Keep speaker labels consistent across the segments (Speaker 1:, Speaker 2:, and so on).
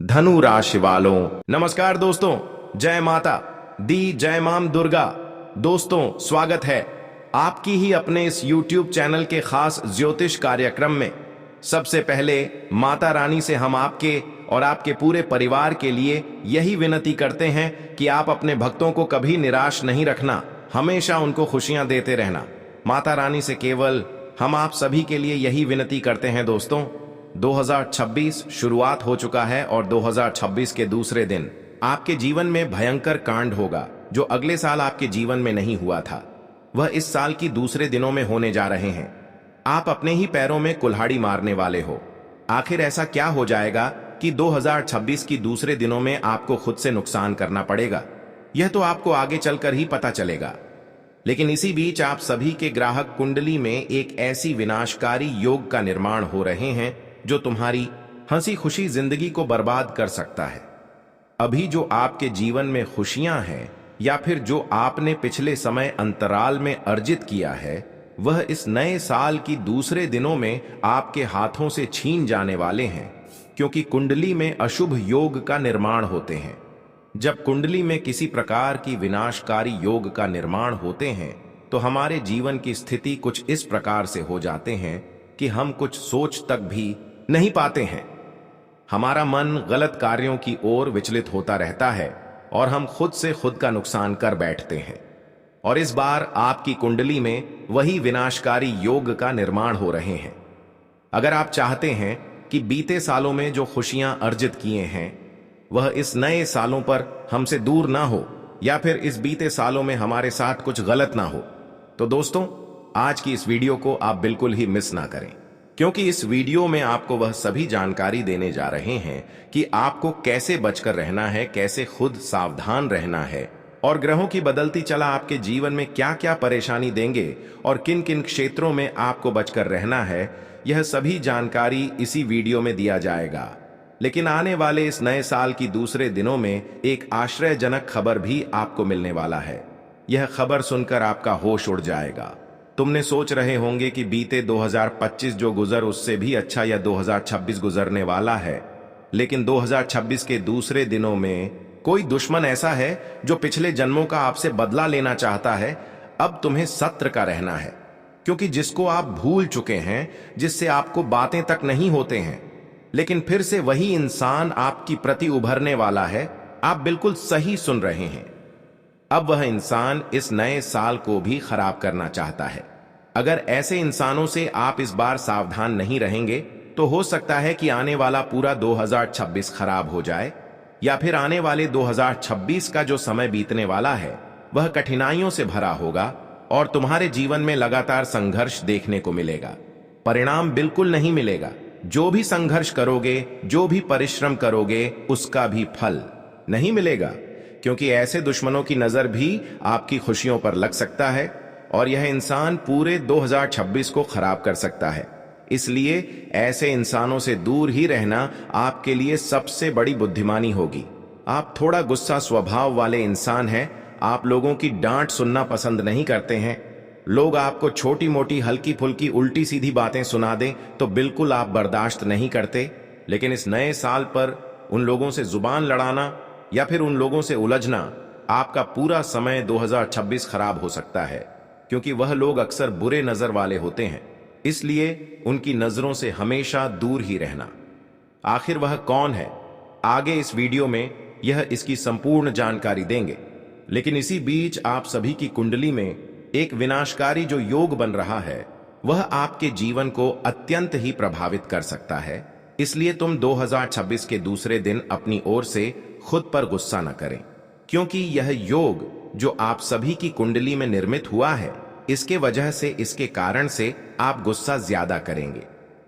Speaker 1: धनु राशि वालों, नमस्कार दोस्तों। जय माता दी, जय मां दुर्गा। दोस्तों, स्वागत है आपकी ही अपने इस YouTube चैनल के खास ज्योतिष कार्यक्रम में। सबसे पहले माता रानी से हम आपके और आपके पूरे परिवार के लिए यही विनती करते हैं कि आप अपने भक्तों को कभी निराश नहीं रखना, हमेशा उनको खुशियां देते रहना। माता रानी से केवल हम आप सभी के लिए यही विनती करते हैं। दोस्तों, 2026 शुरुआत हो चुका है और 2026 के दूसरे दिन आपके जीवन में भयंकर कांड होगा जो अगले साल आपके जीवन में नहीं हुआ था, वह इस साल की दूसरे दिनों में होने जा रहे हैं। आप अपने ही पैरों में कुल्हाड़ी मारने वाले हो। आखिर ऐसा क्या हो जाएगा कि 2026 की दूसरे दिनों में आपको खुद से नुकसान करना पड़ेगा? यह तो आपको आगे चलकर ही पता चलेगा। लेकिन इसी बीच आप सभी के ग्राहक कुंडली में एक ऐसी विनाशकारी योग का निर्माण हो रहे हैं जो तुम्हारी हंसी खुशी जिंदगी को बर्बाद कर सकता है। अभी जो आपके जीवन में खुशियां हैं या फिर जो आपने पिछले समय अंतराल में अर्जित किया है, वह इस नए साल की दूसरे दिनों में आपके हाथों से छीन जाने वाले हैं, क्योंकि कुंडली में अशुभ योग का निर्माण होते हैं। जब कुंडली में किसी प्रकार की विनाशकारी योग का निर्माण होते हैं तो हमारे जीवन की स्थिति कुछ इस प्रकार से हो जाते हैं कि हम कुछ सोच तक भी नहीं पाते हैं। हमारा मन गलत कार्यों की ओर विचलित होता रहता है और हम खुद से खुद का नुकसान कर बैठते हैं। और इस बार आपकी कुंडली में वही विनाशकारी योग का निर्माण हो रहे हैं। अगर आप चाहते हैं कि बीते सालों में जो खुशियां अर्जित किए हैं वह इस नए सालों पर हमसे दूर ना हो, या फिर इस बीते सालों में हमारे साथ कुछ गलत ना हो, तो दोस्तों, आज की इस वीडियो को आप बिल्कुल ही मिस ना करें, क्योंकि इस वीडियो में आपको वह सभी जानकारी देने जा रहे हैं कि आपको कैसे बचकर रहना है, कैसे खुद सावधान रहना है, और ग्रहों की बदलती चला आपके जीवन में क्या क्या परेशानी देंगे और किन किन क्षेत्रों में आपको बचकर रहना है। यह सभी जानकारी इसी वीडियो में दिया जाएगा। लेकिन आने वाले इस नए साल की दूसरे दिनों में एक आश्चर्यजनक खबर भी आपको मिलने वाला है। यह खबर सुनकर आपका होश उड़ जाएगा। तुमने सोच रहे होंगे कि बीते 2025 जो गुजर उससे भी अच्छा या 2026 गुजरने वाला है, लेकिन 2026 के दूसरे दिनों में कोई दुश्मन ऐसा है जो पिछले जन्मों का आपसे बदला लेना चाहता है। अब तुम्हें सत्र का रहना है, क्योंकि जिसको आप भूल चुके हैं, जिससे आपको बातें तक नहीं होते हैं, लेकिन फिर से वही इंसान आपकी प्रति उभरने वाला है। आप बिल्कुल सही सुन रहे हैं। अब वह इंसान इस नए साल को भी खराब करना चाहता है। अगर ऐसे इंसानों से आप इस बार सावधान नहीं रहेंगे तो हो सकता है कि आने वाला पूरा 2026 खराब हो जाए, या फिर आने वाले 2026 का जो समय बीतने वाला है वह कठिनाइयों से भरा होगा और तुम्हारे जीवन में लगातार संघर्ष देखने को मिलेगा। परिणाम बिल्कुल नहीं मिलेगा। जो भी संघर्ष करोगे, जो भी परिश्रम करोगे, उसका भी फल नहीं मिलेगा, क्योंकि ऐसे दुश्मनों की नजर भी आपकी खुशियों पर लग सकता है और यह इंसान पूरे 2026 को खराब कर सकता है। इसलिए ऐसे इंसानों से दूर ही रहना आपके लिए सबसे बड़ी बुद्धिमानी होगी। आप थोड़ा गुस्सा स्वभाव वाले इंसान हैं। आप लोगों की डांट सुनना पसंद नहीं करते हैं। लोग आपको छोटी मोटी हल्की फुल्की उल्टी सीधी बातें सुना दें तो बिल्कुल आप बर्दाश्त नहीं करते। लेकिन इस नए साल पर उन लोगों से जुबान लड़ाना या फिर उन लोगों से उलझना, आपका पूरा समय 2026 खराब हो सकता है, क्योंकि वह लोग अक्सर बुरे नजर वाले होते हैं। इसलिए उनकी नजरों से हमेशा दूर ही रहना। आखिर वह कौन है, आगे इस वीडियो में यह इसकी संपूर्ण जानकारी देंगे। लेकिन इसी बीच आप सभी की कुंडली में एक विनाशकारी जो योग बन रहा है वह आपके जीवन को अत्यंत ही प्रभावित कर सकता है। इसलिए तुम 2026 के दूसरे दिन अपनी ओर से खुद पर गुस्सा न करें, क्योंकि यह योग जो आप सभी की कुंडली में निर्मित हुआ है, इसके वजह से, इसके कारण से आप गुस्सा ज्यादा करेंगे।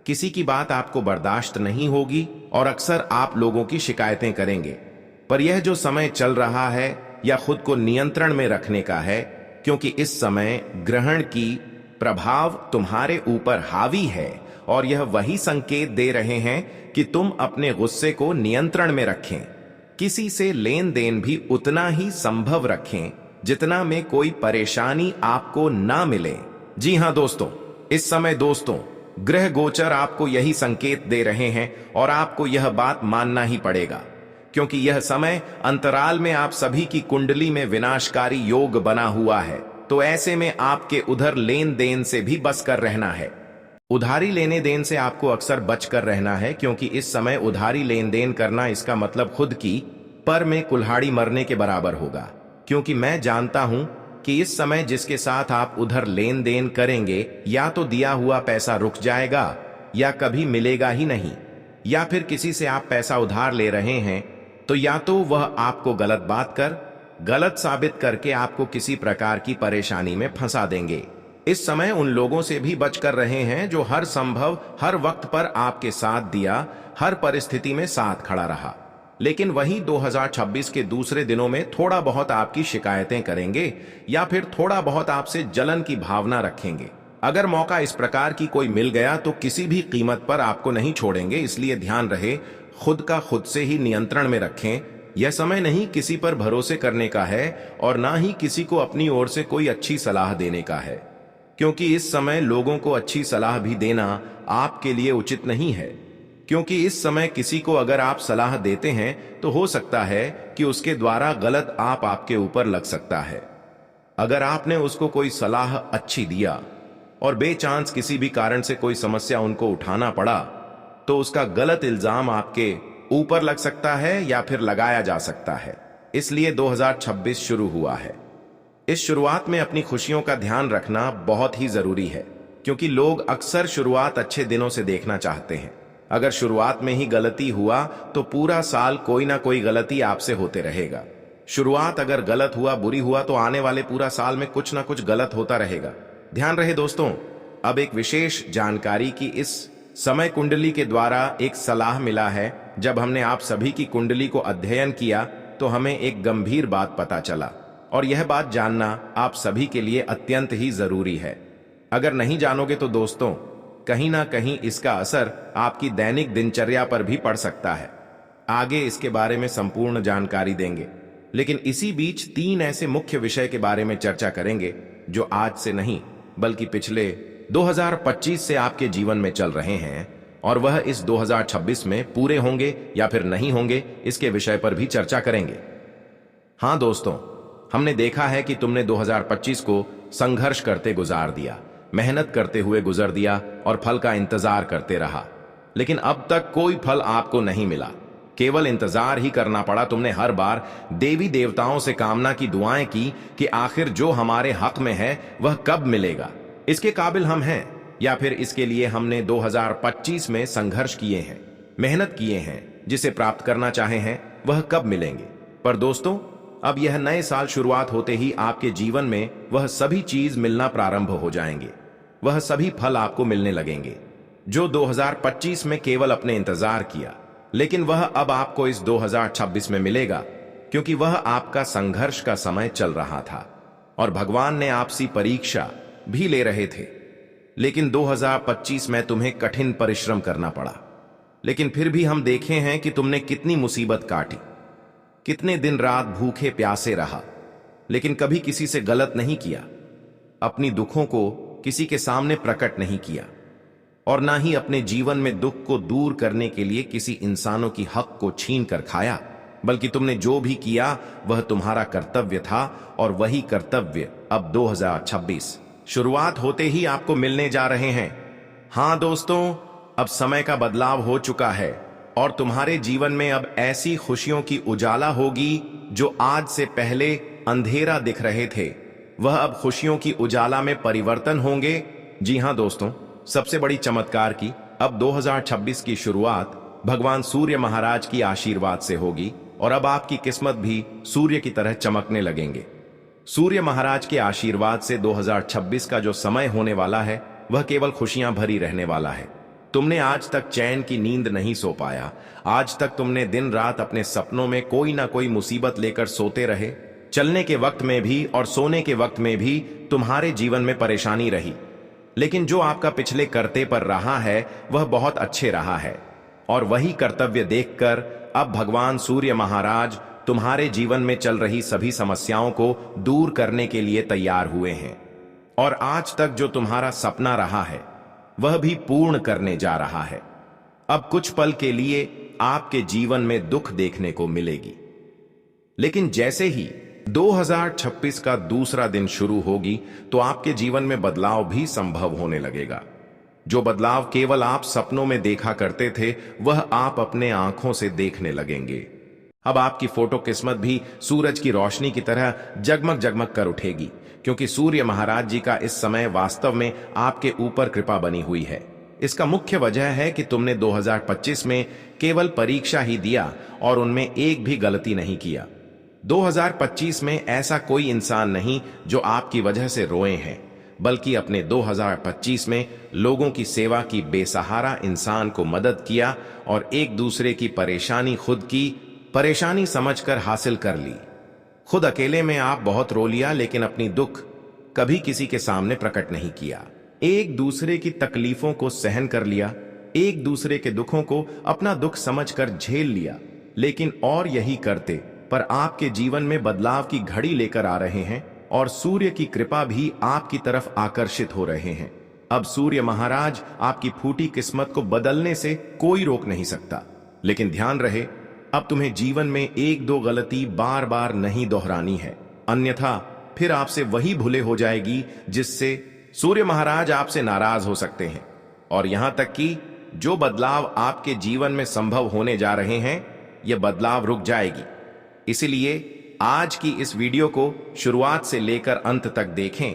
Speaker 1: किसी की बात आपको बर्दाश्त नहीं होगी और अक्सर आप लोगों की शिकायतें करेंगे। पर यह जो समय चल रहा है या खुद को नियंत्रण में रखने का है, क्योंकि इस समय ग्रहण की प्रभाव तुम्हारे ऊपर हावी है और यह वही संकेत दे रहे हैं कि तुम अपने गुस्से को नियंत्रण में रखें। किसी से लेन देन भी उतना ही संभव रखें जितना में कोई परेशानी आपको ना मिले। जी हां दोस्तों, इस समय दोस्तों ग्रह गोचर आपको यही संकेत दे रहे हैं और आपको यह बात मानना ही पड़ेगा, क्योंकि यह समय अंतराल में आप सभी की कुंडली में विनाशकारी योग बना हुआ है। तो ऐसे में आपके उधर लेन देन से भी बच कर रहना है। उधारी लेने देन से आपको अक्सर बच कर रहना है, क्योंकि इस समय उधारी लेन देन करना इसका मतलब खुद की पर में कुल्हाड़ी मरने के बराबर होगा। क्योंकि मैं जानता हूं कि इस समय जिसके साथ आप उधर लेन देन करेंगे, या तो दिया हुआ पैसा रुक जाएगा या कभी मिलेगा ही नहीं, या फिर किसी से आप पैसा उधार ले रहे हैं तो या तो वह आपको गलत बात कर, गलत साबित करके आपको किसी प्रकार की परेशानी में फंसा देंगे। इस समय उन लोगों से भी बच कर रहे हैं जो हर संभव हर वक्त पर आपके साथ दिया, हर परिस्थिति में साथ खड़ा रहा, लेकिन वही 2026 के दूसरे दिनों में थोड़ा बहुत आपकी शिकायतें करेंगे या फिर थोड़ा बहुत आपसे जलन की भावना रखेंगे। अगर मौका इस प्रकार की कोई मिल गया तो किसी भी कीमत पर आपको नहीं छोड़ेंगे, इसलिए ध्यान रहे खुद का खुद से ही नियंत्रण में रखें। यह समय नहीं किसी पर भरोसे करने का है और ना ही किसी को अपनी ओर से कोई अच्छी सलाह देने का है, क्योंकि इस समय लोगों को अच्छी सलाह भी देना आपके लिए उचित नहीं है। क्योंकि इस समय किसी को अगर आप सलाह देते हैं तो हो सकता है कि उसके द्वारा गलत आपके ऊपर लग सकता है। अगर आपने उसको कोई सलाह अच्छी दिया और बेचांस किसी भी कारण से कोई समस्या उनको उठाना पड़ा, तो उसका गलत इल्जाम आपके ऊपर लग सकता है या फिर लगाया जा सकता है। इसलिए 2026 शुरू हुआ है। इस शुरुआत में अपनी खुशियों का ध्यान रखना बहुत ही जरूरी है, क्योंकि लोग अक्सर शुरुआत अच्छे दिनों से देखना चाहते हैं। अगर शुरुआत में ही गलती हुआ तो पूरा साल कोई ना कोई गलती आपसे होते रहेगा। शुरुआत अगर गलत हुआ, बुरी हुआ, तो आने वाले पूरा साल में कुछ ना कुछ गलत होता रहेगा। ध्यान रहे दोस्तों, अब एक विशेष जानकारी की इस समय कुंडली के द्वारा एक सलाह मिला है। जब हमने आप सभी की कुंडली को अध्ययन किया तो हमें एक गंभीर बात पता चला, और यह बात जानना आप सभी के लिए अत्यंत ही जरूरी है। अगर नहीं जानोगे तो दोस्तों, कहीं ना कहीं इसका असर आपकी दैनिक दिनचर्या पर भी पड़ सकता है। आगे इसके बारे में संपूर्ण जानकारी देंगे, लेकिन इसी बीच 3 ऐसे मुख्य विषय के बारे में चर्चा करेंगे जो आज से नहीं बल्कि पिछले 2025 से आपके जीवन में चल रहे हैं, और वह इस 2026 में पूरे होंगे या फिर नहीं होंगे, इसके विषय पर भी चर्चा करेंगे। हां दोस्तों, हमने देखा है कि तुमने 2025 को संघर्ष करते गुजार दिया, मेहनत करते हुए गुजर दिया और फल का इंतजार करते रहा, लेकिन अब तक कोई फल आपको नहीं मिला। केवल इंतजार ही करना पड़ा। तुमने हर बार देवी देवताओं से कामना की दुआएं की कि आखिर जो हमारे हक में है वह कब मिलेगा, इसके काबिल हम हैं, या फिर इसके लिए हमने 2025 में संघर्ष किए हैं, मेहनत किए हैं, जिसे प्राप्त करना चाहे हैं वह कब मिलेंगे। पर दोस्तों, अब यह नए साल शुरुआत होते ही आपके जीवन में वह सभी चीज मिलना प्रारंभ हो जाएंगे। वह सभी फल आपको मिलने लगेंगे जो 2025 में केवल अपने इंतजार किया, लेकिन वह अब आपको इस 2026 में मिलेगा, क्योंकि वह आपका संघर्ष का समय चल रहा था और भगवान ने आपसी परीक्षा भी ले रहे थे। लेकिन 2025 में तुम्हें कठिन परिश्रम करना पड़ा, लेकिन फिर भी हम देखे हैं कि तुमने कितनी मुसीबत काटी, कितने दिन रात भूखे प्यासे रहा, लेकिन कभी किसी से गलत नहीं किया, अपनी दुखों को किसी के सामने प्रकट नहीं किया, और ना ही अपने जीवन में दुख को दूर करने के लिए किसी इंसानों की हक को छीन कर खाया, बल्कि तुमने जो भी किया वह तुम्हारा कर्तव्य था, और वही कर्तव्य अब 2026 शुरुआत होते ही आपको मिलने जा रहे हैं। हां दोस्तों, अब समय का बदलाव हो चुका है और तुम्हारे जीवन में अब ऐसी खुशियों की उजाला होगी जो आज से पहले अंधेरा दिख रहे थे, वह अब खुशियों की उजाला में परिवर्तन होंगे। जी हां दोस्तों, सबसे बड़ी चमत्कार की अब 2026 की शुरुआत भगवान सूर्य महाराज की आशीर्वाद से होगी, और अब आपकी किस्मत भी सूर्य की तरह चमकने लगेंगे। सूर्य महाराज के आशीर्वाद से 2026 का जो समय होने वाला है वह केवल खुशियां भरी रहने वाला है। तुमने आज तक चैन की नींद नहीं सो पाया, आज तक तुमने दिन रात अपने सपनों में कोई ना कोई मुसीबत लेकर सोते रहे। चलने के वक्त में भी और सोने के वक्त में भी तुम्हारे जीवन में परेशानी रही, लेकिन जो आपका पिछले करते पर रहा है वह बहुत अच्छे रहा है, और वही कर्तव्य देखकर अब भगवान सूर्य महाराज तुम्हारे जीवन में चल रही सभी समस्याओं को दूर करने के लिए तैयार हुए हैं। और आज तक जो तुम्हारा सपना रहा है वह भी पूर्ण करने जा रहा है। अब कुछ पल के लिए आपके जीवन में दुख देखने को मिलेगी, लेकिन जैसे ही 2026 का दूसरा दिन शुरू होगी तो आपके जीवन में बदलाव भी संभव होने लगेगा। जो बदलाव केवल आप सपनों में देखा करते थे, वह आप अपने आंखों से देखने लगेंगे। अब आपकी फोटो किस्मत भी सूरज की रोशनी की तरह जगमग जगमग कर उठेगी, क्योंकि सूर्य महाराज जी का इस समय वास्तव में आपके ऊपर कृपा बनी हुई है। इसका मुख्य वजह है कि तुमने 2025 में केवल परीक्षा ही दिया और उनमें एक भी गलती नहीं किया। 2025 में ऐसा कोई इंसान नहीं जो आपकी वजह से रोए हैं, बल्कि अपने 2025 में लोगों की सेवा की, बेसहारा इंसान को मदद किया और एक दूसरे की परेशानी खुद की परेशानी समझकर हासिल कर ली। खुद अकेले में आप बहुत रो लिया, लेकिन अपनी दुख कभी किसी के सामने प्रकट नहीं किया। एक दूसरे की तकलीफों को सहन कर लिया, एक दूसरे के दुखों को अपना दुख समझकर झेल लिया। लेकिन और यही करते पर आपके जीवन में बदलाव की घड़ी लेकर आ रहे हैं और सूर्य की कृपा भी आपकी तरफ आकर्षित हो रहे हैं। अब सूर्य महाराज आपकी फूटी किस्मत को बदलने से कोई रोक नहीं सकता। लेकिन ध्यान रहे, अब तुम्हें जीवन में एक दो गलती बार बार नहीं दोहरानी है, अन्यथा फिर आपसे वही भूले हो जाएगी जिससे सूर्य महाराज आपसे नाराज हो सकते हैं। और यहां तक कि जो बदलाव आपके जीवन में संभव होने जा रहे हैं, यह बदलाव रुक जाएगी। इसलिए आज की इस वीडियो को शुरुआत से लेकर अंत तक देखें,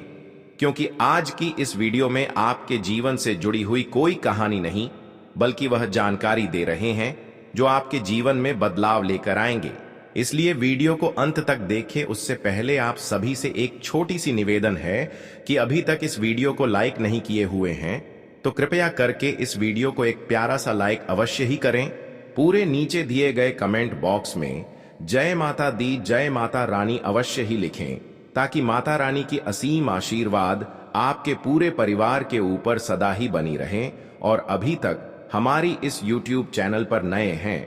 Speaker 1: क्योंकि आज की इस वीडियो में आपके जीवन से जुड़ी हुई कोई कहानी नहीं, बल्कि वह जानकारी दे रहे हैं जो आपके जीवन में बदलाव लेकर आएंगे। इसलिए वीडियो को अंत तक देखें। उससे पहले आप सभी से एक छोटी सी निवेदन है कि अभी तक इस वीडियो को लाइक नहीं किए हुए हैं तो कृपया करके इस वीडियो को एक प्यारा सा लाइक अवश्य ही करें। पूरे नीचे दिए गए कमेंट बॉक्स में जय माता दी, जय माता रानी अवश्य ही लिखें, ताकि माता रानी की असीम आशीर्वाद आपके पूरे परिवार के ऊपर सदा ही बनी रहे। और अभी तक हमारी इस YouTube चैनल पर नए हैं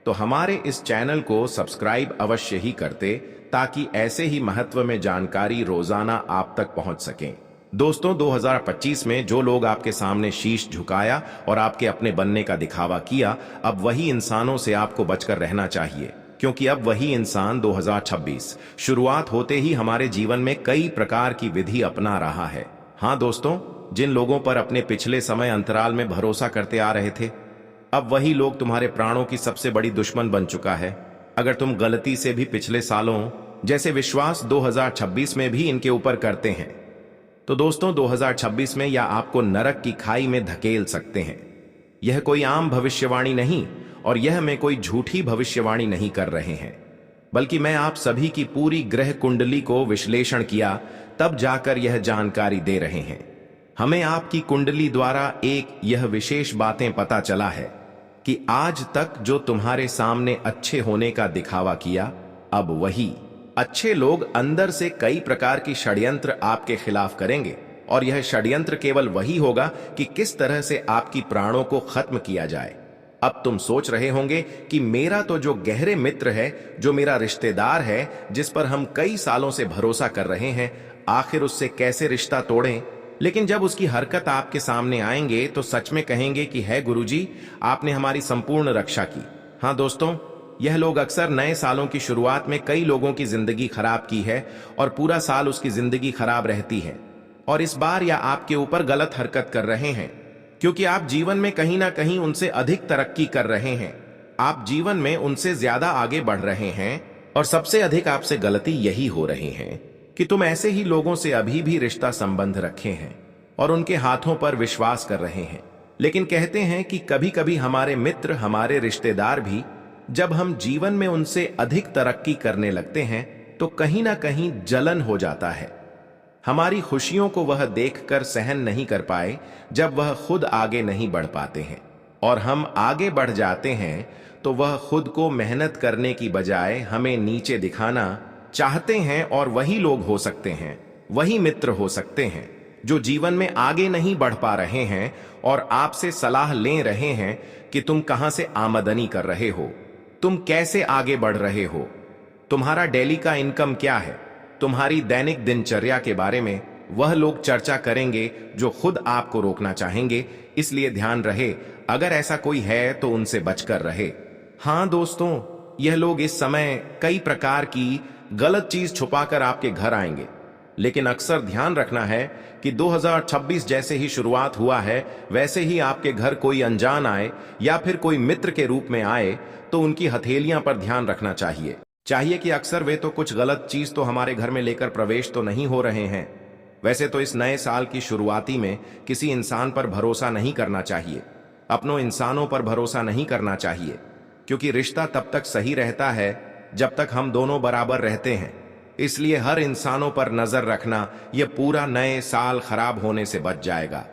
Speaker 1: तो हमारे इस चैनल को सब्सक्राइब अवश्य ही करते, ताकि ऐसे ही महत्व में जानकारी रोजाना आप तक पहुंच सके। दोस्तों, 2025 में जो लोग आपके सामने शीश झुकाया और आपके अपने बनने का दिखावा किया, अब वही इंसानों से आपको बचकर रहना चाहिए, क्योंकि अब वही इंसान 2026 शुरुआत होते ही हमारे जीवन में कई प्रकार की विधि अपना रहा है। हाँ दोस्तों, जिन लोगों पर अपने पिछले समय अंतराल में भरोसा करते आ रहे थे, अब वही लोग तुम्हारे प्राणों की सबसे बड़ी दुश्मन बन चुका है। अगर तुम गलती से भी पिछले सालों जैसे विश्वास 2026 में भी इनके ऊपर करते हैं, तो दोस्तों 2026 में या आपको नरक की खाई में धकेल सकते हैं। यह कोई आम भविष्यवाणी नहीं, और यह मैं कोई झूठी भविष्यवाणी नहीं कर रहे हैं, बल्कि मैं आप सभी की पूरी ग्रह कुंडली को विश्लेषण किया तब जाकर यह जानकारी दे रहे हैं। हमें आपकी कुंडली द्वारा एक यह विशेष बातें पता चला है कि आज तक जो तुम्हारे सामने अच्छे होने का दिखावा किया, अब वही अच्छे लोग अंदर से कई प्रकार की षड्यंत्र आपके खिलाफ करेंगे। और यह षड्यंत्र केवल वही होगा कि किस तरह से आपकी प्राणों को खत्म किया जाए। अब तुम सोच रहे होंगे कि मेरा तो जो गहरे मित्र है, जो मेरा रिश्तेदार है, जिस पर हम कई सालों से भरोसा कर रहे हैं, आखिर उससे कैसे रिश्ता तोड़ें। लेकिन जब उसकी हरकत आपके सामने आएंगे तो सच में कहेंगे कि है गुरुजी, आपने हमारी संपूर्ण रक्षा की। हाँ दोस्तों, यह लोग अक्सर नए सालों की शुरुआत में कई लोगों की जिंदगी खराब की है और पूरा साल उसकी जिंदगी खराब रहती है। और इस बार या आपके ऊपर गलत हरकत कर रहे हैं, क्योंकि आप जीवन में कहीं ना कहीं उनसे अधिक तरक्की कर रहे हैं। आप जीवन में उनसे ज्यादा आगे बढ़ रहे हैं, और सबसे अधिक आपसे गलती यही हो रही है कि तुम ऐसे ही लोगों से अभी भी रिश्ता संबंध रखे हैं और उनके हाथों पर विश्वास कर रहे हैं। लेकिन कहते हैं कि कभी कभी हमारे मित्र, हमारे रिश्तेदार भी जब हम जीवन में उनसे अधिक तरक्की करने लगते हैं तो कहीं ना कहीं जलन हो जाता है। हमारी खुशियों को वह देखकर सहन नहीं कर पाए जब वह खुद आगे नहीं बढ़ पाते हैं, और हम आगे बढ़ जाते हैं तो वह खुद को मेहनत करने की बजाय हमें नीचे दिखाना चाहते हैं। और वही लोग हो सकते हैं, वही मित्र हो सकते हैं जो जीवन में आगे नहीं बढ़ पा रहे हैं और आपसे सलाह ले रहे हैं कि तुम कहां से आमदनी कर रहे हो, तुम कैसे आगे बढ़ रहे हो, तुम्हारा डेली का इनकम क्या है, तुम्हारी दैनिक दिनचर्या के बारे में वह लोग चर्चा करेंगे जो खुद आपको रोकना चाहेंगे, इसलिए ध्यान रहे अगर ऐसा कोई है तो उनसे बचकर रहे। हाँ दोस्तों, यह लोग इस समय कई प्रकार की गलत चीज छुपाकर आपके घर आएंगे, लेकिन अक्सर ध्यान रखना है कि 2026 जैसे ही शुरुआत हुआ है वैसे ही आपके घर कोई अनजान आए या फिर कोई मित्र के रूप में आए तो उनकी हथेलियां पर ध्यान रखना चाहिए कि अक्सर वे तो कुछ गलत चीज तो हमारे घर में लेकर प्रवेश तो नहीं हो रहे हैं। वैसे तो इस नए साल की शुरुआती में किसी इंसान पर भरोसा नहीं करना चाहिए, अपनों इंसानों पर भरोसा नहीं करना चाहिए, क्योंकि रिश्ता तब तक सही रहता है जब तक हम दोनों बराबर रहते हैं। इसलिए हर इंसानों पर नजर रखना, यह पूरा नए साल खराब होने से बच जाएगा।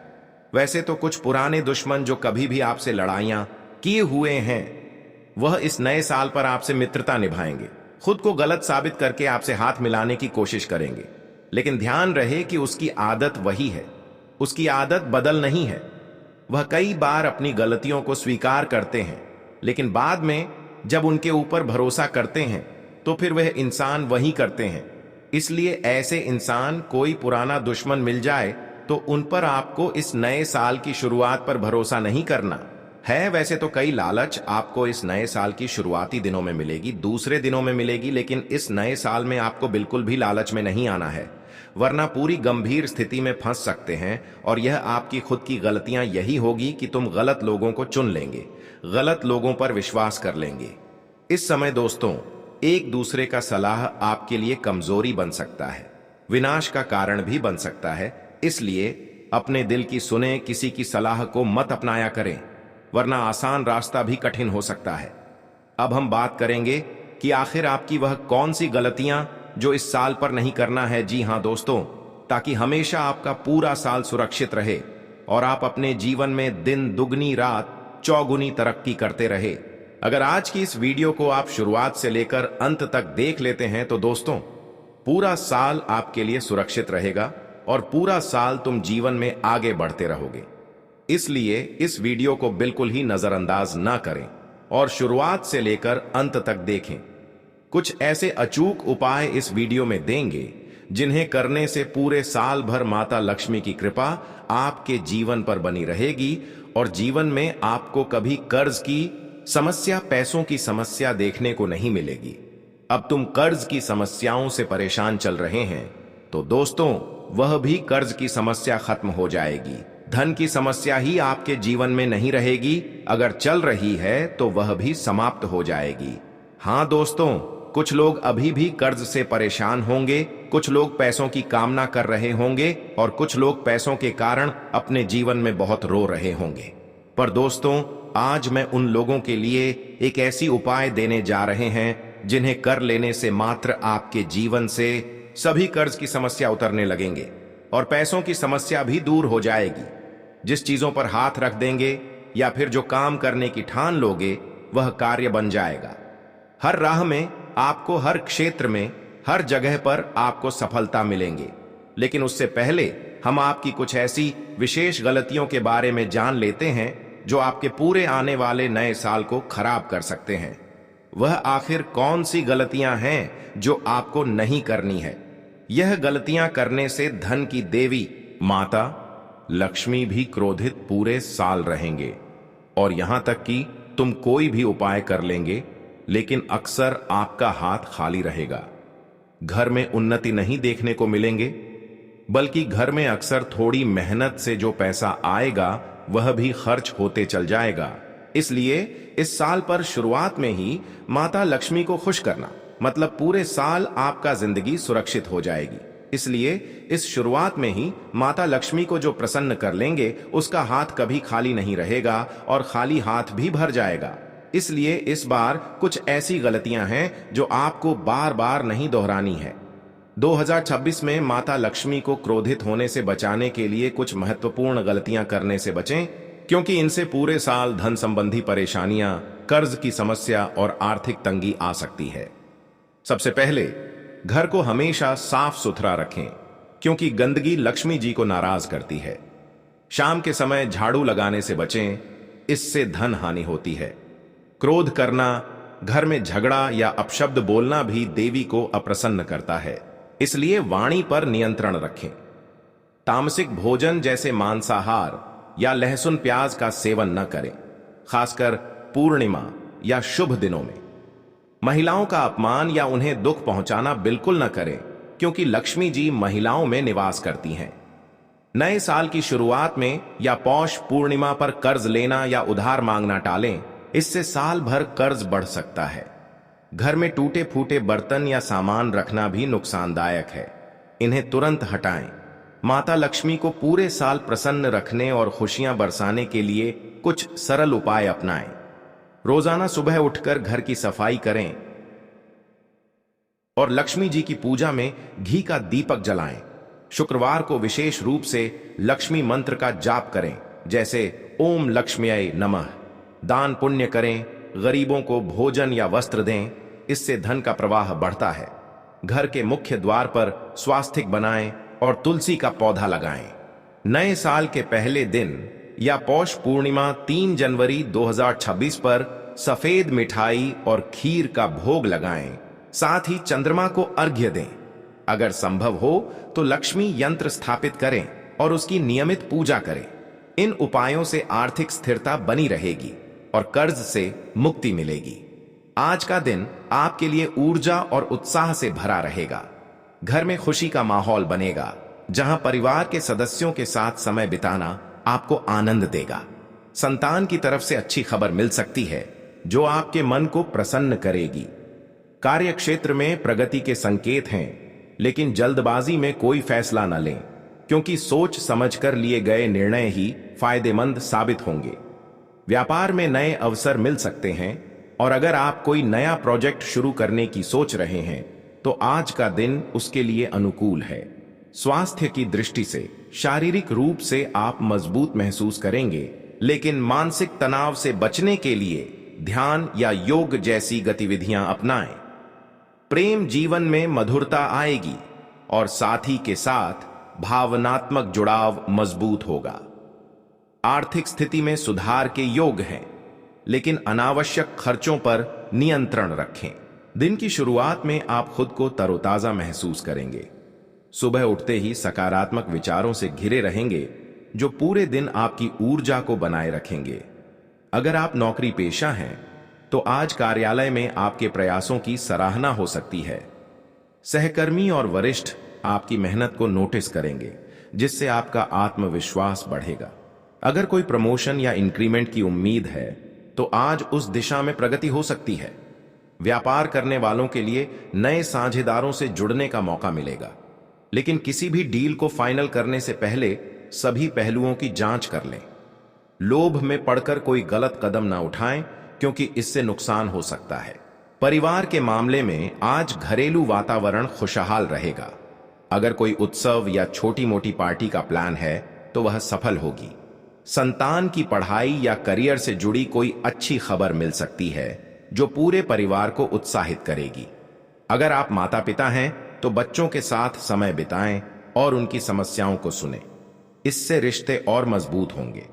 Speaker 1: वैसे तो कुछ पुराने दुश्मन जो कभी भी आपसे लड़ाइयां किए हुए हैं, वह इस नए साल पर आपसे मित्रता निभाएंगे, खुद को गलत साबित करके आपसे हाथ मिलाने की कोशिश करेंगे। लेकिन ध्यान रहे कि उसकी आदत वही है, उसकी आदत बदल नहीं है। वह कई बार अपनी गलतियों को स्वीकार करते हैं, लेकिन बाद में जब उनके ऊपर भरोसा करते हैं तो फिर वह इंसान वही करते हैं। इसलिए ऐसे इंसान कोई पुराना दुश्मन मिल जाए तो उन पर आपको इस नए साल की शुरुआत पर भरोसा नहीं करना है। वैसे तो कई लालच आपको इस नए साल की शुरुआती दिनों में मिलेगी, दूसरे दिनों में मिलेगी, लेकिन इस नए साल में आपको बिल्कुल भी लालच में नहीं आना है, वरना पूरी गंभीर स्थिति में फंस सकते हैं। और यह आपकी खुद की गलतियां यही होगी कि तुम गलत लोगों को चुन लेंगे, गलत लोगों पर विश्वास कर लेंगे। इस समय दोस्तों, एक दूसरे का सलाह आपके लिए कमजोरी बन सकता है, विनाश का कारण भी बन सकता है। इसलिए अपने दिल की सुने, किसी की सलाह को मत अपनाया करें, वरना आसान रास्ता भी कठिन हो सकता है। अब हम बात करेंगे कि आखिर आपकी वह कौन सी गलतियां जो इस साल पर नहीं करना है। जी हां दोस्तों, ताकि हमेशा आपका पूरा साल सुरक्षित रहे और आप अपने जीवन में दिन दुगनी रात चौगुनी तरक्की करते रहे। अगर आज की इस वीडियो को आप शुरुआत से लेकर अंत तक देख लेते हैं तो दोस्तों, पूरा साल आपके लिए सुरक्षित रहेगा और पूरा साल तुम जीवन में आगे बढ़ते रहोगे। इसलिए इस वीडियो को बिल्कुल ही नजरअंदाज ना करें और शुरुआत से लेकर अंत तक देखें। कुछ ऐसे अचूक उपाय इस वीडियो में देंगे जिन्हें करने से पूरे साल भर माता लक्ष्मी की कृपा आपके जीवन पर बनी रहेगी और जीवन में आपको कभी कर्ज की समस्या, पैसों की समस्या देखने को नहीं मिलेगी। अब तुम कर्ज की समस्याओं से परेशान चल रहे हैं तो दोस्तों, वह भी कर्ज की समस्या खत्म हो जाएगी। धन की समस्या ही आपके जीवन में नहीं रहेगी, अगर चल रही है तो वह भी समाप्त हो जाएगी। हाँ दोस्तों, कुछ लोग अभी भी कर्ज से परेशान होंगे, कुछ लोग पैसों की कामना कर रहे होंगे और कुछ लोग पैसों के कारण अपने जीवन में बहुत रो रहे होंगे। पर दोस्तों, आज मैं उन लोगों के लिए एक ऐसी उपाय देने जा रहे हैं जिन्हें कर लेने से मात्र आपके जीवन से सभी कर्ज की समस्या उतरने लगेंगे और पैसों की समस्या भी दूर हो जाएगी। जिस चीजों पर हाथ रख देंगे या फिर जो काम करने की ठान लोगे, वह कार्य बन जाएगा। हर राह में आपको, हर क्षेत्र में, हर जगह पर आपको सफलता मिलेंगे। लेकिन उससे पहले हम आपकी कुछ ऐसी विशेष गलतियों के बारे में जान लेते हैं जो आपके पूरे आने वाले नए साल को खराब कर सकते हैं। वह आखिर कौन सी गलतियां हैं जो आपको नहीं करनी है? यह गलतियां करने से धन की देवी माता लक्ष्मी भी क्रोधित पूरे साल रहेंगे और यहां तक कि तुम कोई भी उपाय कर लेंगे, लेकिन अक्सर आपका हाथ खाली रहेगा। घर में उन्नति नहीं देखने को मिलेंगे, बल्कि घर में अक्सर थोड़ी मेहनत से जो पैसा आएगा वह भी खर्च होते चल जाएगा। इसलिए इस साल पर शुरुआत में ही माता लक्ष्मी को खुश करना, मतलब पूरे साल आपका जिंदगी सुरक्षित हो जाएगी। इसलिए इस शुरुआत में ही माता लक्ष्मी को जो प्रसन्न कर लेंगे, उसका हाथ कभी खाली नहीं रहेगा और खाली हाथ भी भर जाएगा। इसलिए इस बार कुछ ऐसी गलतियां हैं जो आपको बार बार नहीं दोहरानी है। 2026 में माता लक्ष्मी को क्रोधित होने से बचाने के लिए कुछ महत्वपूर्ण गलतियां करने से बचें, क्योंकि इनसे पूरे साल धन संबंधी परेशानियां, कर्ज की समस्या और आर्थिक तंगी आ सकती है। सबसे पहले घर को हमेशा साफ सुथरा रखें, क्योंकि गंदगी लक्ष्मी जी को नाराज करती है। शाम के समय झाड़ू लगाने से बचें, इससे धन हानि होती है। क्रोध करना, घर में झगड़ा या अपशब्द बोलना भी देवी को अप्रसन्न करता है। इसलिए वाणी पर नियंत्रण रखें। तामसिक भोजन जैसे मांसाहार या लहसुन प्याज का सेवन न करें, खासकर पूर्णिमा या शुभ दिनों में। महिलाओं का अपमान या उन्हें दुख पहुंचाना बिल्कुल न करें, क्योंकि लक्ष्मी जी महिलाओं में निवास करती हैं। नए साल की शुरुआत में या पौष पूर्णिमा पर कर्ज लेना या उधार मांगना टालें, इससे साल भर कर्ज बढ़ सकता है। घर में टूटे फूटे बर्तन या सामान रखना भी नुकसानदायक है, इन्हें तुरंत हटाएं। माता लक्ष्मी को पूरे साल प्रसन्न रखने और खुशियां बरसाने के लिए कुछ सरल उपाय अपनाएं। रोजाना सुबह उठकर घर की सफाई करें और लक्ष्मी जी की पूजा में घी का दीपक जलाएं। शुक्रवार को विशेष रूप से लक्ष्मी मंत्र का जाप करें, जैसे ओम लक्ष्म्यै नमः। दान पुण्य करें, गरीबों को भोजन या वस्त्र दें, इससे धन का प्रवाह बढ़ता है। घर के मुख्य द्वार पर स्वास्तिक बनाएं और तुलसी का पौधा लगाएं। नए साल के पहले दिन या पौष पूर्णिमा 3 जनवरी 2026 पर सफेद मिठाई और खीर का भोग लगाएं। साथ ही चंद्रमा को अर्घ्य दें। अगर संभव हो तो लक्ष्मी यंत्र स्थापित करें और उसकी नियमित पूजा करें। इन उपायों से आर्थिक स्थिरता बनी रहेगी और कर्ज से मुक्ति मिलेगी। आज का दिन आपके लिए ऊर्जा और उत्साह से भरा रहेगा। घर में खुशी का माहौल बनेगा, जहां परिवार के सदस्यों के साथ समय बिताना आपको आनंद देगा। संतान की तरफ से अच्छी खबर मिल सकती है, जो आपके मन को प्रसन्न करेगी। कार्य क्षेत्र में प्रगति के संकेत हैं, लेकिन जल्दबाजी में कोई फैसला न लें, क्योंकि सोच समझकर लिए गए निर्णय ही फायदेमंद साबित होंगे। व्यापार में नए अवसर मिल सकते हैं, और अगर आप कोई नया प्रोजेक्ट शुरू करने की सोच रहे हैं तो आज का दिन उसके लिए अनुकूल है। स्वास्थ्य की दृष्टि से शारीरिक रूप से आप मजबूत महसूस करेंगे, लेकिन मानसिक तनाव से बचने के लिए ध्यान या योग जैसी गतिविधियां अपनाएं। प्रेम जीवन में मधुरता आएगी और साथी के साथ भावनात्मक जुड़ाव मजबूत होगा। आर्थिक स्थिति में सुधार के योग हैं, लेकिन अनावश्यक खर्चों पर नियंत्रण रखें। दिन की शुरुआत में आप खुद को तरोताजा महसूस करेंगे। सुबह उठते ही सकारात्मक विचारों से घिरे रहेंगे, जो पूरे दिन आपकी ऊर्जा को बनाए रखेंगे। अगर आप नौकरी पेशा हैं तो आज कार्यालय में आपके प्रयासों की सराहना हो सकती है। सहकर्मी और वरिष्ठ आपकी मेहनत को नोटिस करेंगे, जिससे आपका आत्मविश्वास बढ़ेगा। अगर कोई प्रमोशन या इंक्रीमेंट की उम्मीद है तो आज उस दिशा में प्रगति हो सकती है। व्यापार करने वालों के लिए नए साझेदारों से जुड़ने का मौका मिलेगा, लेकिन किसी भी डील को फाइनल करने से पहले सभी पहलुओं की जांच कर लें। लोभ में पड़कर कोई गलत कदम ना उठाएं, क्योंकि इससे नुकसान हो सकता है। परिवार के मामले में आज घरेलू वातावरण खुशहाल रहेगा। अगर कोई उत्सव या छोटी मोटी पार्टी का प्लान है तो वह सफल होगी। संतान की पढ़ाई या करियर से जुड़ी कोई अच्छी खबर मिल सकती है, जो पूरे परिवार को उत्साहित करेगी। अगर आप माता पिता हैं तो बच्चों के साथ समय बिताएं और उनकी समस्याओं को सुनें। इससे रिश्ते और मजबूत होंगे।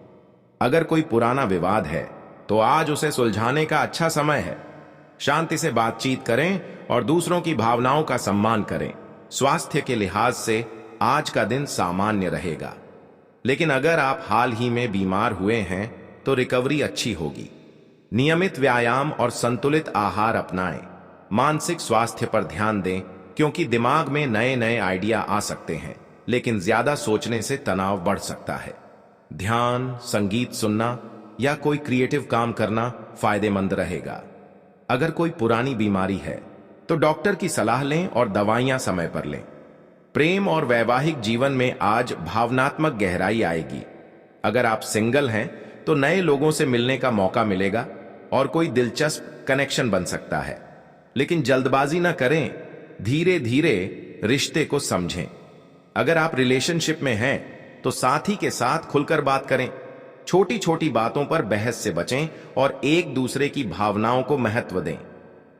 Speaker 1: अगर कोई पुराना विवाद है तो आज उसे सुलझाने का अच्छा समय है। शांति से बातचीत करें और दूसरों की भावनाओं का सम्मान करें। स्वास्थ्य के लिहाज से आज का दिन सामान्य रहेगा, लेकिन अगर आप हाल ही में बीमार हुए हैं तो रिकवरी अच्छी होगी। नियमित व्यायाम और संतुलित आहार अपनाएं। मानसिक स्वास्थ्य पर ध्यान दें, क्योंकि दिमाग में नए नए आइडिया आ सकते हैं, लेकिन ज्यादा सोचने से तनाव बढ़ सकता है। ध्यान, संगीत सुनना या कोई क्रिएटिव काम करना फायदेमंद रहेगा। अगर कोई पुरानी बीमारी है तो डॉक्टर की सलाह लें और दवाइयां समय पर लें। प्रेम और वैवाहिक जीवन में आज भावनात्मक गहराई आएगी। अगर आप सिंगल हैं तो नए लोगों से मिलने का मौका मिलेगा और कोई दिलचस्प कनेक्शन बन सकता है, लेकिन जल्दबाजी ना करें। धीरे धीरे रिश्ते को समझें। अगर आप रिलेशनशिप में हैं तो साथी के साथ खुलकर बात करें। छोटी छोटी बातों पर बहस से बचें और एक दूसरे की भावनाओं को महत्व दें।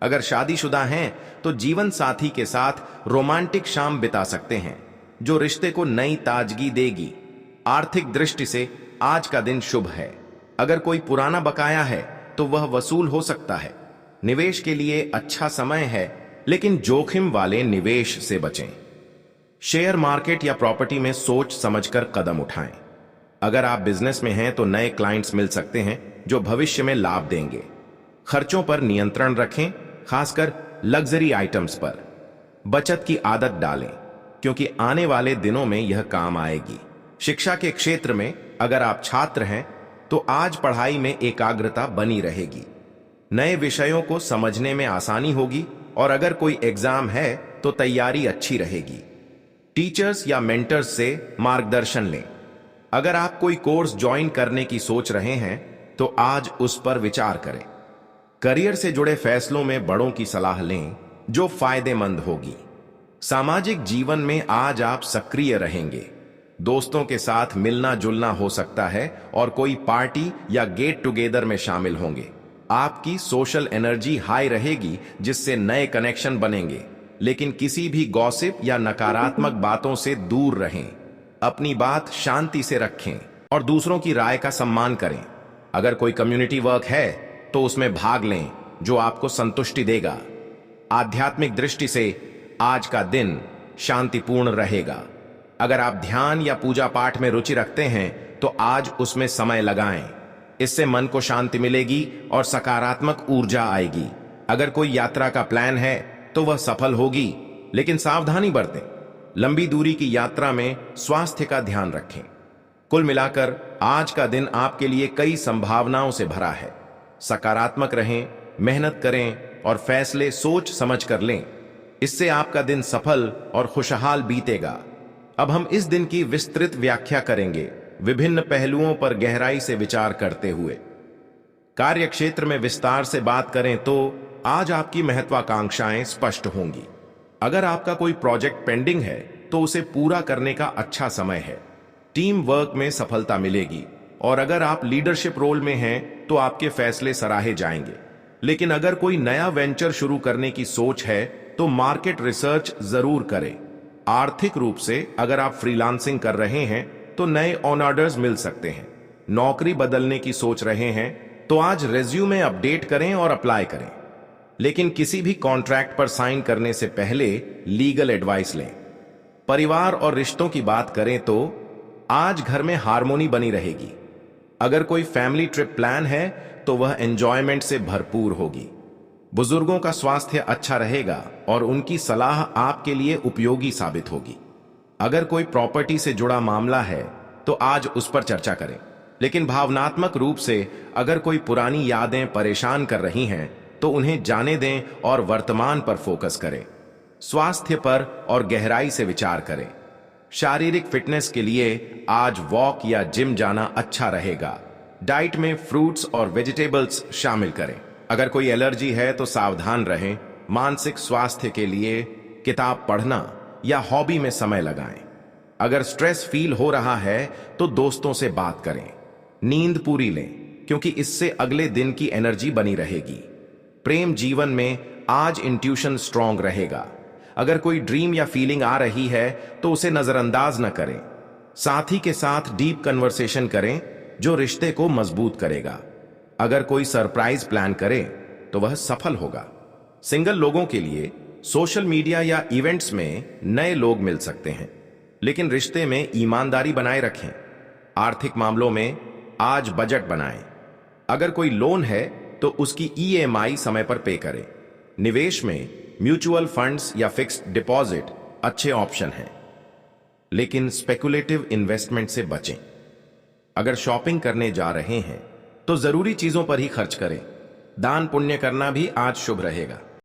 Speaker 1: अगर शादीशुदा हैं तो जीवन साथी के साथ रोमांटिक शाम बिता सकते हैं, जो रिश्ते को नई ताजगी देगी। आर्थिक दृष्टि से आज का दिन शुभ है। अगर कोई पुराना बकाया है तो वह वसूल हो सकता है। निवेश के लिए अच्छा समय है, लेकिन जोखिम वाले निवेश से बचें। शेयर मार्केट या प्रॉपर्टी में सोच समझकर कदम उठाएं। अगर आप बिजनेस में हैं तो नए क्लाइंट्स मिल सकते हैं जो भविष्य में लाभ देंगे। खर्चों पर नियंत्रण रखें, खासकर लग्जरी आइटम्स पर। बचत की आदत डालें क्योंकि आने वाले दिनों में यह काम आएगी। शिक्षा के क्षेत्र में अगर आप छात्र हैं तो आज पढ़ाई में एकाग्रता बनी रहेगी। नए विषयों को समझने में आसानी होगी और अगर कोई एग्जाम है तो तैयारी अच्छी रहेगी। टीचर्स या मेंटर्स से मार्गदर्शन लें। अगर आप कोई कोर्स ज्वाइन करने की सोच रहे हैं तो आज उस पर विचार करें। करियर से जुड़े फैसलों में बड़ों की सलाह लें जो फायदेमंद होगी। सामाजिक जीवन में आज आप सक्रिय रहेंगे। दोस्तों के साथ मिलना जुलना हो सकता है और कोई पार्टी या गेट टुगेदर में शामिल होंगे। आपकी सोशल एनर्जी हाई रहेगी जिससे नए कनेक्शन बनेंगे, लेकिन किसी भी गॉसिप या नकारात्मक बातों से दूर रहें। अपनी बात शांति से रखें और दूसरों की राय का सम्मान करें। अगर कोई कम्युनिटी वर्क है तो उसमें भाग लें जो आपको संतुष्टि देगा। आध्यात्मिक दृष्टि से आज का दिन शांतिपूर्ण रहेगा। अगर आप ध्यान या पूजा पाठ में रुचि रखते हैं तो आज उसमें समय लगाएं। इससे मन को शांति मिलेगी और सकारात्मक ऊर्जा आएगी। अगर कोई यात्रा का प्लान है तो वह सफल होगी, लेकिन सावधानी बरतें। लंबी दूरी की यात्रा में स्वास्थ्य का ध्यान रखें। कुल मिलाकर आज का दिन आपके लिए कई संभावनाओं से भरा है। सकारात्मक रहें, मेहनत करें और फैसले सोच समझ कर लें। इससे आपका दिन सफल और खुशहाल बीतेगा। अब हम इस दिन की विस्तृत व्याख्या करेंगे, विभिन्न पहलुओं पर गहराई से विचार करते हुए। कार्य क्षेत्र में विस्तार से बात करें तो आज आपकी महत्वाकांक्षाएं स्पष्ट होंगी। अगर आपका कोई प्रोजेक्ट पेंडिंग है तो उसे पूरा करने का अच्छा समय है। टीम वर्क में सफलता मिलेगी और अगर आप लीडरशिप रोल में हैं तो आपके फैसले सराहे जाएंगे। लेकिन अगर कोई नया वेंचर शुरू करने की सोच है तो मार्केट रिसर्च जरूर करें। आर्थिक रूप से अगर आप फ्रीलांसिंग कर रहे हैं तो नए ऑन ऑर्डर्स मिल सकते हैं। नौकरी बदलने की सोच रहे हैं तो आज रेज्यूमे अपडेट करें और अप्लाई करें। लेकिन किसी भी कॉन्ट्रैक्ट पर साइन करने से पहले लीगल एडवाइस लें। परिवार और रिश्तों की बात करें तो आज घर में हार्मोनी बनी रहेगी। अगर कोई फैमिली ट्रिप प्लान है तो वह एंजॉयमेंट से भरपूर होगी। बुजुर्गों का स्वास्थ्य अच्छा रहेगा और उनकी सलाह आपके लिए उपयोगी साबित होगी। अगर कोई प्रॉपर्टी से जुड़ा मामला है तो आज उस पर चर्चा करें। लेकिन भावनात्मक रूप से अगर कोई पुरानी यादें परेशान कर रही हैं तो उन्हें जाने दें और वर्तमान पर फोकस करें। स्वास्थ्य पर और गहराई से विचार करें। शारीरिक फिटनेस के लिए आज वॉक या जिम जाना अच्छा रहेगा। डाइट में फ्रूट्स और वेजिटेबल्स शामिल करें। अगर कोई एलर्जी है तो सावधान रहें। मानसिक स्वास्थ्य के लिए किताब पढ़ना या हॉबी में समय लगाएं। अगर स्ट्रेस फील हो रहा है तो दोस्तों से बात करें। नींद पूरी लें क्योंकि इससे अगले दिन की एनर्जी बनी रहेगी। प्रेम जीवन में आज इंट्यूशन स्ट्रांग रहेगा। अगर कोई ड्रीम या फीलिंग आ रही है तो उसे नजरअंदाज न करें। साथी के साथ डीप कन्वर्सेशन करें जो रिश्ते को मजबूत करेगा। अगर कोई सरप्राइज प्लान करे तो वह सफल होगा। सिंगल लोगों के लिए सोशल मीडिया या इवेंट्स में नए लोग मिल सकते हैं, लेकिन रिश्ते में ईमानदारी बनाए रखें। आर्थिक मामलों में आज बजट बनाएं। अगर कोई लोन है तो उसकी ईएमआई समय पर पे करें। निवेश में म्यूचुअल फंड्स या फिक्स्ड डिपॉजिट अच्छे ऑप्शन हैं, लेकिन स्पेकुलेटिव इन्वेस्टमेंट से बचें। अगर शॉपिंग करने जा रहे हैं तो जरूरी चीजों पर ही खर्च करें। दान पुण्य करना भी आज शुभ रहेगा।